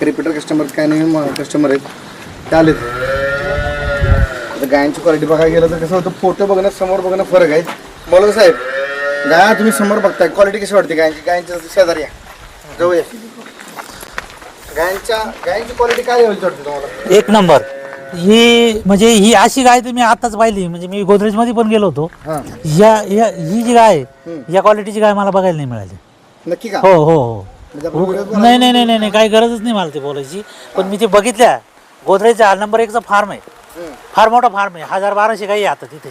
Repeater customer काय नाही customer आहेत ते आलेत. आता गायांची क्वालिटी बघायला गेलं तर कसं होतं, फोटो बघण्यात समोर बघणं फरक आहे. बोला साहेब, गाया तुम्ही समोर बघताय, क्वालिटी कशी वाटते गायांची? गायांच्या शेजारी या, जवळ या. गायांची क्वालिटी काय लेवलची वाटते तुम्हाला? एक नंबर. ही म्हणजे ही अशी गाय तर मी आताच पाहिली, म्हणजे मी गोदरेज मध्ये पण गेलो होतो. ही जी गाय आहे, या क्वालिटीची गाय मला बघायला नाही मिळाली. नक्की का? हो हो हो. म्हणजे आपण व्हिडिओ बनवतो. नाही नाही नाही नाही नाही, काही गरजच नाही मला ते बोलायची. पण मी ते बघितल्या, गोदरेजचा नंबर 1चा फार्म आहे. फार मोठा फार्म आहे, 1000-1200 गायी आहे आता तिथे.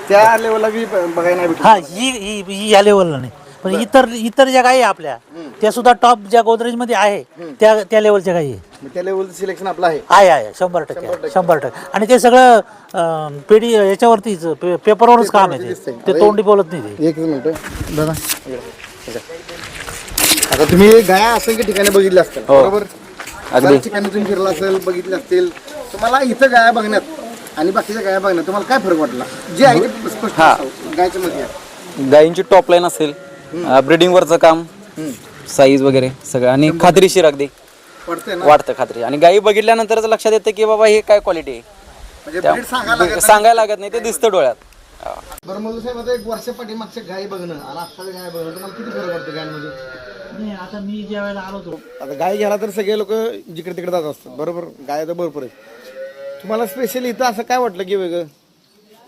त्या लेवलला बी बघायला नाही भेटत. हा, ही या लेवलला नाही, पण इतर ज्या गायी आहे आपल्या, त्या सुद्धा टॉप ज्या गोदरेज मध्ये आहे त्या लेवलच्या गायी आहे. मग त्या लेवलचं सिलेक्शन आपलं आहे. आहे 100%. 100%. आणि ते सगळं पेढी याच्यावरतीच पेपरवरच काम आहे ते तोंडी बोलत नाही ते. एकच मिनिट दादा, आता तुम्ही गाया असंख्य ठिकाणी बघितल्या असतील, बरोबर? बऱ्याच ठिकाणी तुम्ही फिरला असेल, बघितले असतील. तुम्हाला इथं गाया बघण्यात आणि बाकीच्या गाया बघण्यात तुम्हाला काय फरक वाटला? जे आहे ते स्पष्ट गायच्या मध्ये. गायींची टॉप लाईन असेल, ब्रिडिंगवरचं काम, साईज वगैरे सगळं, आणि खात्रीशीर अगदी वाटतंय ना? वाटतं खात्री. आणि गायी बघितल्यानंतरच लक्षात येतं की बाबा हे काय क्वालिटी आहे. म्हणजे breed सांगायला लागत सांगायला लागत नाही, ते दिसतं डोळ्यात. बरं मुलं साहेब, आता एक वर्ष पाठीमागच्या गाय बघणं आणि आत्ताच्या गाय बघणं तुम्हाला किती फरक वाटतं गायांमध्ये? नाही, आता मी ज्या वेळेला आलो होतो, आता गाय घ्यायला तर सगळे लोक जिकडे तिकडे जात असतात, बरोबर? गाय तर भरपूर आहेत. तुम्हाला स्पेशली इथं असं काय वाटलं की वेगळं,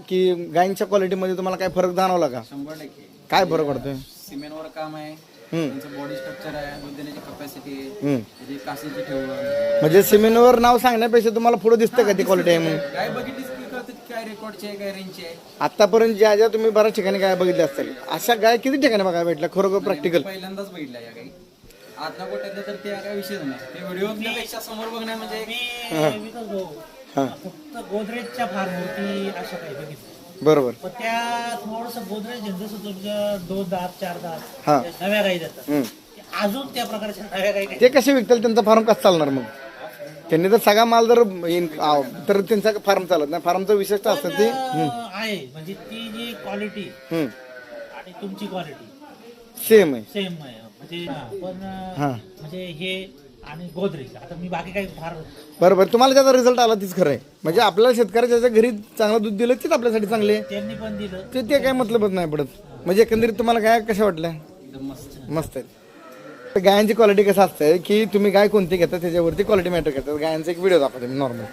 की गायींच्या क्वालिटीमध्ये तुम्हाला काय फरक जाणवला का? 100%. काय फरक वाटतोय? सिमेंटवर काम आहे, त्यांचं बॉडी स्ट्रक्चर आहे, दूध देण्याची कपॅसिटी आहे, त्याची काशीची ठेवण. म्हणजे सिमेंटवर नाव सांगण्यापेक्षा तुम्हाला पुढे दिसतं का ती क्वालिटी आहे म्हणून? काय बघितलीस की कळतं की काय रेकॉर्डचे आहे, काय रेंजचे आहे. आतापर्यंत ज्या ज्या तुम्ही बऱ्याच ठिकाणी गाय बघितल्या असतील, अशा गाय किती ठिकाणी बघायला भेटल्या खरोखर प्रॅक्टिकल? पहिल्यांदाच बघितल्या या काही. आतला गोट्यातलं तर ते काय विषयच नाही. ते व्हिडिओपेक्षा समोर बघण्या म्हणजे फक्त गोदरेजच्या फार्मवरती अशा काही बघितलं. बरोबर. पण त्या थोडस गोदरेज जसं तुमच्या 2 दात 4 हा. दात नव्या गाई जातात, अजून त्या प्रकारच्या नव्या गाई ते कसे विकतील? त्यांचा फार्म कसं चालणार मग? त्यांनी तर सगळा माल जर तर त्यांचा फार्म चालत नाही. फार्मचं विशेषता असतं ते आहे, म्हणजे ती जी क्वालिटी आणि तुमची क्वालिटी सेम आहे. सेम आहे. म्हणजे पण म्हणजे हे आणि गोदरेज, आता मी बाकी काही फार बरोबर. तुम्हाला त्याचा रिझल्ट आला तीच खरं आहे. म्हणजे आपल्याला शेतकऱ्याच्या घरी चांगलं दूध दिलं तेच आपल्यासाठी चांगले आहे. त्यांनी पण दिलं ते काय मतलबच नाही पडत. म्हणजे एकंदरीत तुम्हाला गाय कशा वाटल्या? एकदम मस्त. मस्त आहेत. तर गायांची क्वालिटी कसं असतं की तुम्ही गाय कोणती घेता त्याच्यावरती क्वालिटी मॅटर करतात. गायांचा एक व्हिडिओ दाखवतो मी नॉर्मल.